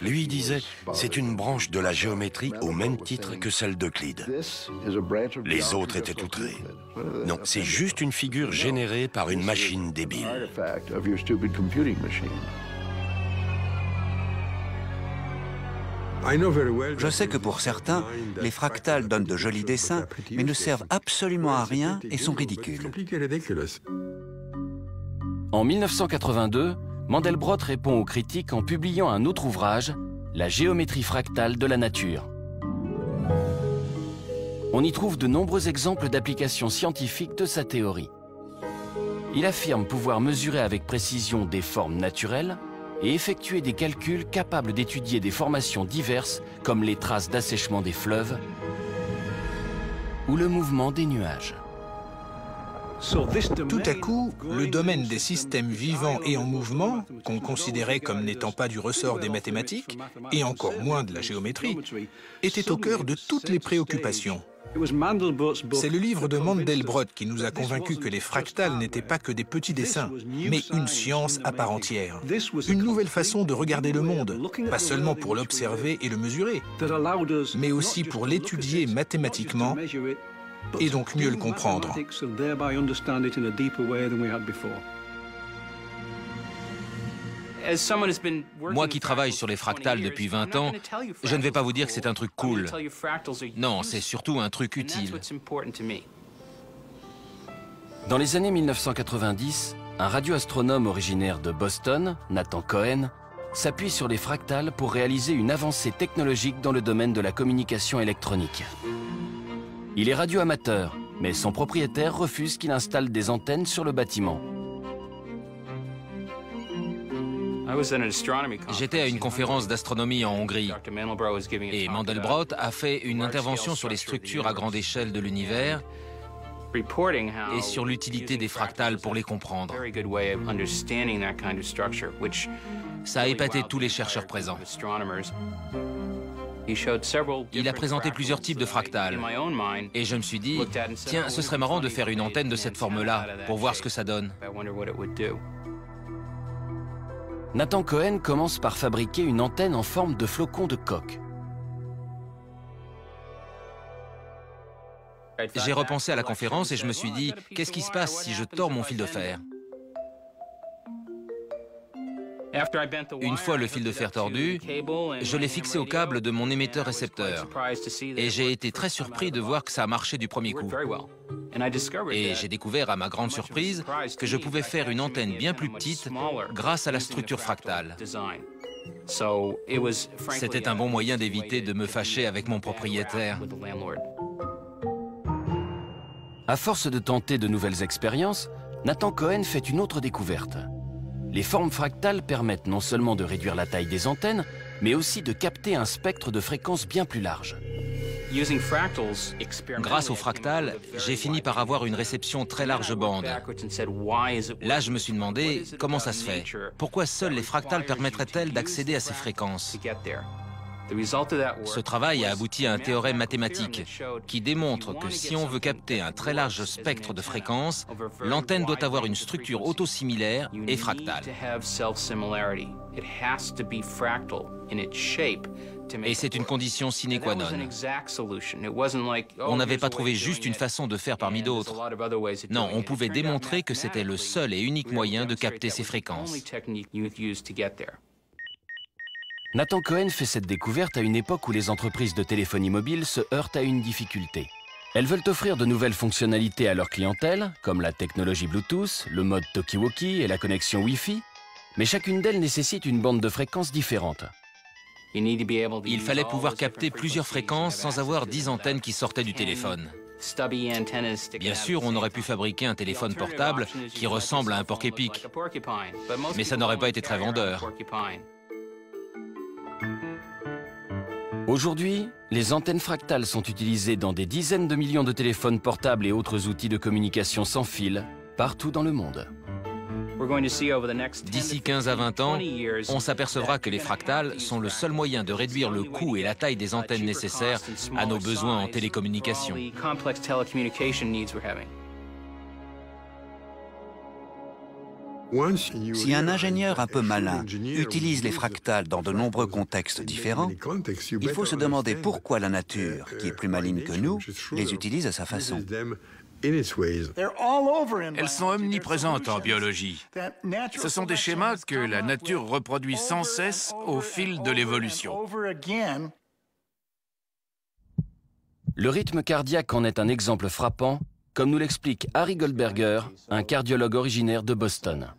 Lui disait, c'est une branche de la géométrie au même titre que celle d'Euclide. Les autres étaient outrés. Non, c'est juste une figure générée par une machine débile. Je sais que pour certains, les fractales donnent de jolis dessins, mais ne servent absolument à rien et sont ridicules. En 1982, Mandelbrot répond aux critiques en publiant un autre ouvrage, La géométrie fractale de la nature. On y trouve de nombreux exemples d'applications scientifiques de sa théorie. Il affirme pouvoir mesurer avec précision des formes naturelles et effectuer des calculs capables d'étudier des formations diverses comme les traces d'assèchement des fleuves ou le mouvement des nuages. Tout à coup, le domaine des systèmes vivants et en mouvement, qu'on considérait comme n'étant pas du ressort des mathématiques, et encore moins de la géométrie, était au cœur de toutes les préoccupations. C'est le livre de Mandelbrot qui nous a convaincus que les fractales n'étaient pas que des petits dessins, mais une science à part entière. Une nouvelle façon de regarder le monde, pas seulement pour l'observer et le mesurer, mais aussi pour l'étudier mathématiquement et donc mieux le comprendre. Moi qui travaille sur les fractales depuis 20 ans, je ne vais pas vous dire que c'est un truc cool. Non, c'est surtout un truc utile. Dans les années 1990, un radioastronome originaire de Boston, Nathan Cohen, s'appuie sur les fractales pour réaliser une avancée technologique dans le domaine de la communication électronique. Il est radioamateur, mais son propriétaire refuse qu'il installe des antennes sur le bâtiment. J'étais à une conférence d'astronomie en Hongrie et Mandelbrot a fait une intervention sur les structures à grande échelle de l'univers et sur l'utilité des fractales pour les comprendre. Ça a épaté tous les chercheurs présents. Il a présenté plusieurs types de fractales et je me suis dit, tiens, ce serait marrant de faire une antenne de cette forme-là pour voir ce que ça donne. Nathan Cohen commence par fabriquer une antenne en forme de flocon de coque. J'ai repensé à la conférence et je me suis dit, qu'est-ce qui se passe si je tords mon fil de fer? Une fois le fil de fer tordu, je l'ai fixé au câble de mon émetteur-récepteur et j'ai été très surpris de voir que ça a marché du premier coup. Et j'ai découvert à ma grande surprise que je pouvais faire une antenne bien plus petite grâce à la structure fractale. C'était un bon moyen d'éviter de me fâcher avec mon propriétaire. À force de tenter de nouvelles expériences, Nathan Cohen fait une autre découverte. Les formes fractales permettent non seulement de réduire la taille des antennes, mais aussi de capter un spectre de fréquences bien plus large. Grâce aux fractales, j'ai fini par avoir une réception très large bande. Là, je me suis demandé comment ça se fait. Pourquoi seules les fractales permettraient-elles d'accéder à ces fréquences? Ce travail a abouti à un théorème mathématique qui démontre que si on veut capter un très large spectre de fréquences, l'antenne doit avoir une structure autosimilaire et fractale. Et c'est une condition sine qua non. On n'avait pas trouvé juste une façon de faire parmi d'autres. Non, on pouvait démontrer que c'était le seul et unique moyen de capter ces fréquences. Nathan Cohen fait cette découverte à une époque où les entreprises de téléphonie mobile se heurtent à une difficulté. Elles veulent offrir de nouvelles fonctionnalités à leur clientèle, comme la technologie Bluetooth, le mode Talkie-Walkie et la connexion Wi-Fi, mais chacune d'elles nécessite une bande de fréquences différente. Il fallait pouvoir capter plusieurs fréquences sans avoir 10 antennes qui sortaient du téléphone. Bien sûr, on aurait pu fabriquer un téléphone portable qui ressemble à un porc-épic, mais ça n'aurait pas été très vendeur. Aujourd'hui, les antennes fractales sont utilisées dans des dizaines de millions de téléphones portables et autres outils de communication sans fil, partout dans le monde. D'ici 15 à 20 ans, on s'apercevra que les fractales sont le seul moyen de réduire le coût et la taille des antennes nécessaires à nos besoins en télécommunication. Si un ingénieur un peu malin utilise les fractals dans de nombreux contextes différents, il faut se demander pourquoi la nature, qui est plus maligne que nous, les utilise à sa façon. Elles sont omniprésentes en biologie. Ce sont des schémas que la nature reproduit sans cesse au fil de l'évolution. Le rythme cardiaque en est un exemple frappant, comme nous l'explique Harry Goldberger, un cardiologue originaire de Boston.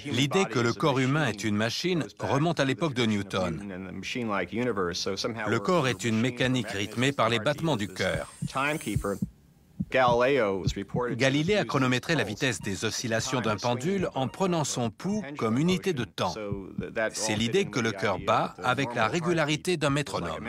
L'idée que le corps humain est une machine remonte à l'époque de Newton. Le corps est une mécanique rythmée par les battements du cœur. Galilée a chronométré la vitesse des oscillations d'un pendule en prenant son pouls comme unité de temps. C'est l'idée que le cœur bat avec la régularité d'un métronome.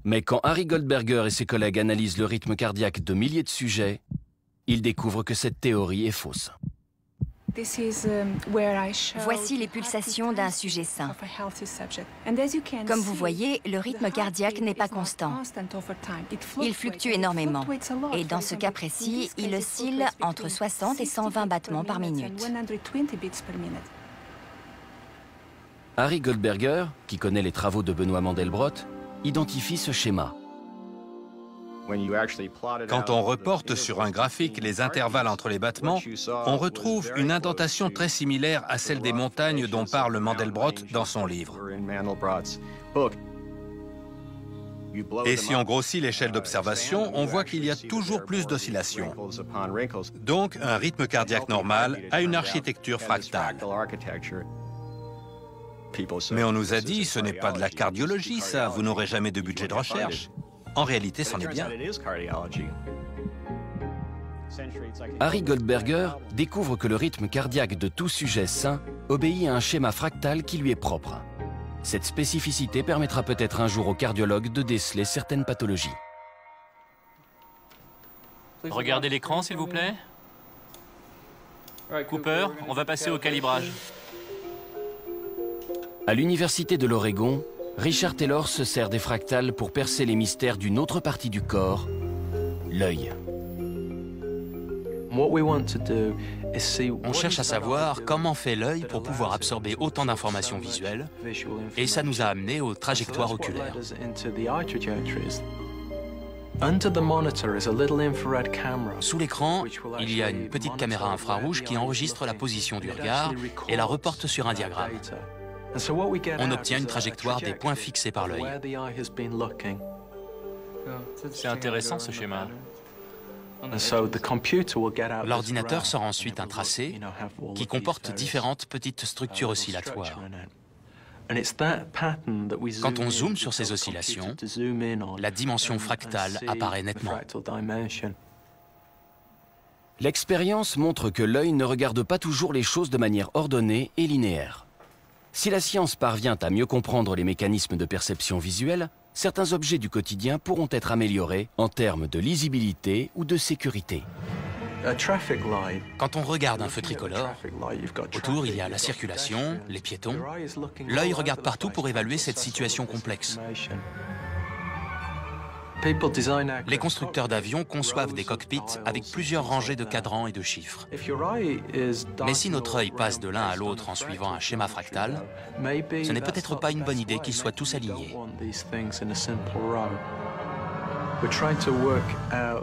Mais quand Harry Goldberger et ses collègues analysent le rythme cardiaque de milliers de sujets, ils découvrent que cette théorie est fausse. Voici les pulsations d'un sujet sain. Comme vous voyez, le rythme cardiaque n'est pas constant. Il fluctue énormément. Et dans ce cas précis, il oscille entre 60 et 120 battements par minute. Harry Goldberger, qui connaît les travaux de Benoît Mandelbrot, identifie ce schéma. Quand on reporte sur un graphique les intervalles entre les battements, on retrouve une indentation très similaire à celle des montagnes dont parle Mandelbrot dans son livre. Et si on grossit l'échelle d'observation, on voit qu'il y a toujours plus d'oscillations. Donc, un rythme cardiaque normal a une architecture fractale. Mais on nous a dit, ce n'est pas de la cardiologie, ça, vous n'aurez jamais de budget de recherche. En réalité, c'en est bien. Harry Goldberger découvre que le rythme cardiaque de tout sujet sain obéit à un schéma fractal qui lui est propre. Cette spécificité permettra peut-être un jour aux cardiologues de déceler certaines pathologies. Regardez l'écran, s'il vous plaît. Cooper, on va passer au calibrage. À l'Université de l'Oregon, Richard Taylor se sert des fractales pour percer les mystères d'une autre partie du corps, l'œil. On cherche à savoir comment fait l'œil pour pouvoir absorber autant d'informations visuelles, et ça nous a amené aux trajectoires oculaires. Sous l'écran, il y a une petite caméra infrarouge qui enregistre la position du regard et la reporte sur un diagramme. On obtient une trajectoire des points fixés par l'œil. C'est intéressant ce schéma. L'ordinateur sort ensuite un tracé qui comporte différentes petites structures oscillatoires. Quand on zoome sur ces oscillations, la dimension fractale apparaît nettement. L'expérience montre que l'œil ne regarde pas toujours les choses de manière ordonnée et linéaire. Si la science parvient à mieux comprendre les mécanismes de perception visuelle, certains objets du quotidien pourront être améliorés en termes de lisibilité ou de sécurité. Quand on regarde un feu tricolore, autour il y a la circulation, les piétons. L'œil regarde partout pour évaluer cette situation complexe. Les constructeurs d'avions conçoivent des cockpits avec plusieurs rangées de cadrans et de chiffres. Mais si notre œil passe de l'un à l'autre en suivant un schéma fractal, ce n'est peut-être pas une bonne idée qu'ils soient tous alignés.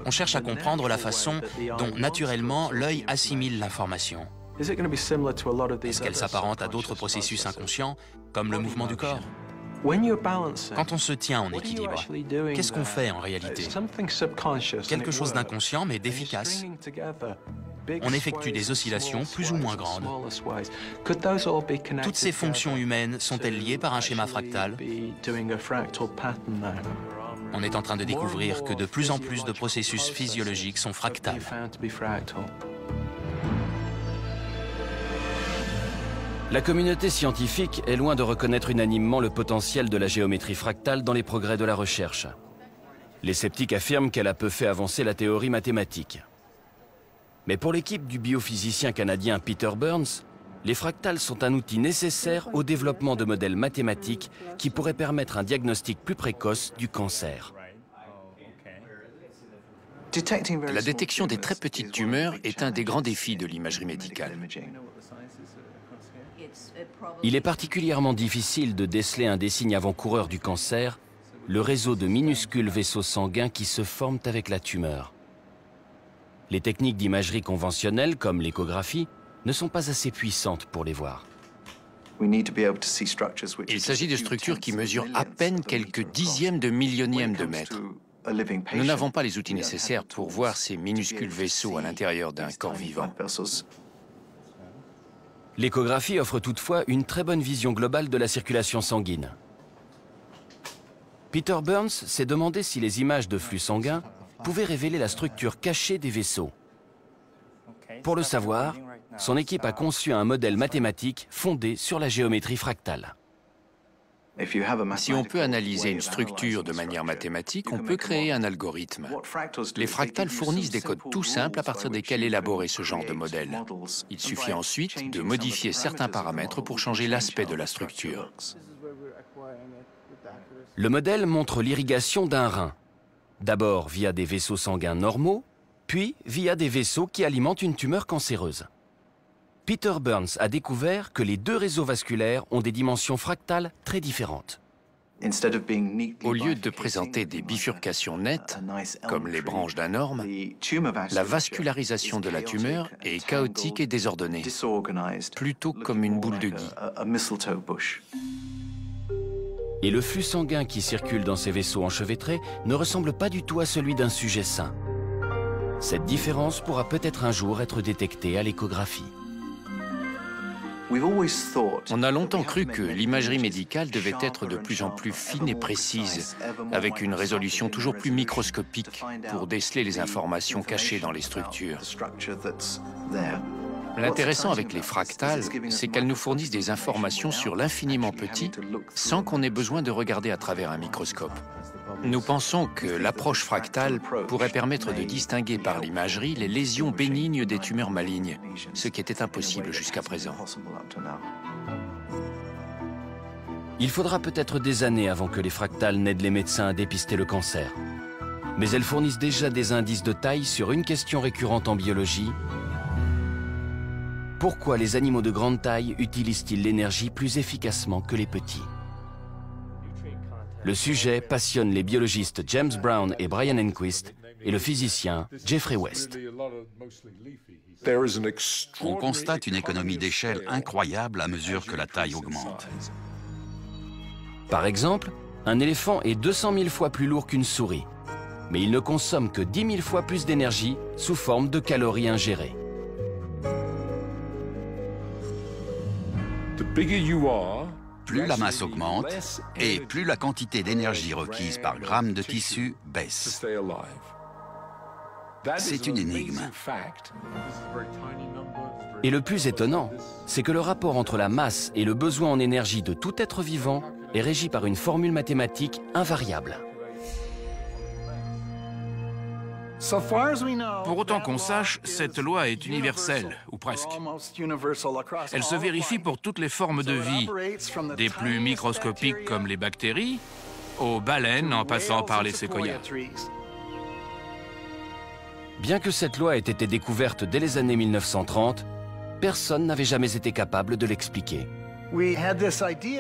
On cherche à comprendre la façon dont, naturellement, l'œil assimile l'information. Est-ce qu'elle s'apparente à d'autres processus inconscients, comme le mouvement du corps ? Quand on se tient en équilibre, qu'est-ce qu'on fait en réalité? Quelque chose d'inconscient mais d'efficace. On effectue des oscillations plus ou moins grandes. Toutes ces fonctions humaines sont-elles liées par un schéma fractal? On est en train de découvrir que de plus en plus de processus physiologiques sont fractales. La communauté scientifique est loin de reconnaître unanimement le potentiel de la géométrie fractale dans les progrès de la recherche. Les sceptiques affirment qu'elle a peu fait avancer la théorie mathématique. Mais pour l'équipe du biophysicien canadien Peter Burns, les fractales sont un outil nécessaire au développement de modèles mathématiques qui pourraient permettre un diagnostic plus précoce du cancer. La détection des très petites tumeurs est un des grands défis de l'imagerie médicale. Il est particulièrement difficile de déceler un des signes avant-coureurs du cancer, le réseau de minuscules vaisseaux sanguins qui se forment avec la tumeur. Les techniques d'imagerie conventionnelles, comme l'échographie, ne sont pas assez puissantes pour les voir. Il s'agit de structures qui mesurent à peine quelques dixièmes de millionièmes de mètre. Nous n'avons pas les outils nécessaires pour voir ces minuscules vaisseaux à l'intérieur d'un corps vivant. L'échographie offre toutefois une très bonne vision globale de la circulation sanguine. Peter Burns s'est demandé si les images de flux sanguin pouvaient révéler la structure cachée des vaisseaux. Pour le savoir, son équipe a conçu un modèle mathématique fondé sur la géométrie fractale. Si on peut analyser une structure de manière mathématique, on peut créer un algorithme. Les fractales fournissent des codes tout simples à partir desquels élaborer ce genre de modèle. Il suffit ensuite de modifier certains paramètres pour changer l'aspect de la structure. Le modèle montre l'irrigation d'un rein, d'abord via des vaisseaux sanguins normaux, puis via des vaisseaux qui alimentent une tumeur cancéreuse. Peter Burns a découvert que les deux réseaux vasculaires ont des dimensions fractales très différentes. Au lieu de présenter des bifurcations nettes, comme les branches d'un orme, la vascularisation de la tumeur est chaotique et désordonnée, plutôt comme une boule de gui. Et le flux sanguin qui circule dans ces vaisseaux enchevêtrés ne ressemble pas du tout à celui d'un sujet sain. Cette différence pourra peut-être un jour être détectée à l'échographie. On a longtemps cru que l'imagerie médicale devait être de plus en plus fine et précise, avec une résolution toujours plus microscopique pour déceler les informations cachées dans les structures. L'intéressant avec les fractales, c'est qu'elles nous fournissent des informations sur l'infiniment petit sans qu'on ait besoin de regarder à travers un microscope. Nous pensons que l'approche fractale pourrait permettre de distinguer par l'imagerie les lésions bénignes des tumeurs malignes, ce qui était impossible jusqu'à présent. Il faudra peut-être des années avant que les fractales n'aident les médecins à dépister le cancer. Mais elles fournissent déjà des indices de taille sur une question récurrente en biologie. Pourquoi les animaux de grande taille utilisent-ils l'énergie plus efficacement que les petits ? Le sujet passionne les biologistes James Brown et Brian Enquist et le physicien Jeffrey West. On constate une économie d'échelle incroyable à mesure que la taille augmente. Par exemple, un éléphant est 200 000 fois plus lourd qu'une souris, mais il ne consomme que 10 000 fois plus d'énergie sous forme de calories ingérées. Plus la masse augmente et plus la quantité d'énergie requise par gramme de tissu baisse. C'est une énigme. Et le plus étonnant, c'est que le rapport entre la masse et le besoin en énergie de tout être vivant est régi par une formule mathématique invariable. Pour autant qu'on sache, cette loi est universelle, ou presque. Elle se vérifie pour toutes les formes de vie, des plus microscopiques comme les bactéries, aux baleines en passant par les séquoias. Bien que cette loi ait été découverte dès les années 1930, personne n'avait jamais été capable de l'expliquer.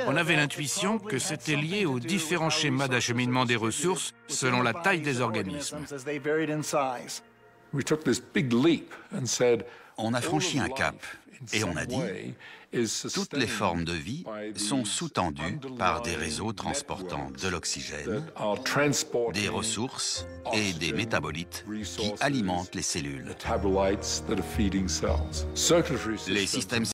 On avait l'intuition que c'était lié aux différents schémas d'acheminement des ressources selon la taille des organismes. On a franchi un cap et on a dit toutes les formes de vie sont sous-tendues par des réseaux transportant de l'oxygène, des ressources et des métabolites qui alimentent les cellules. Les systèmes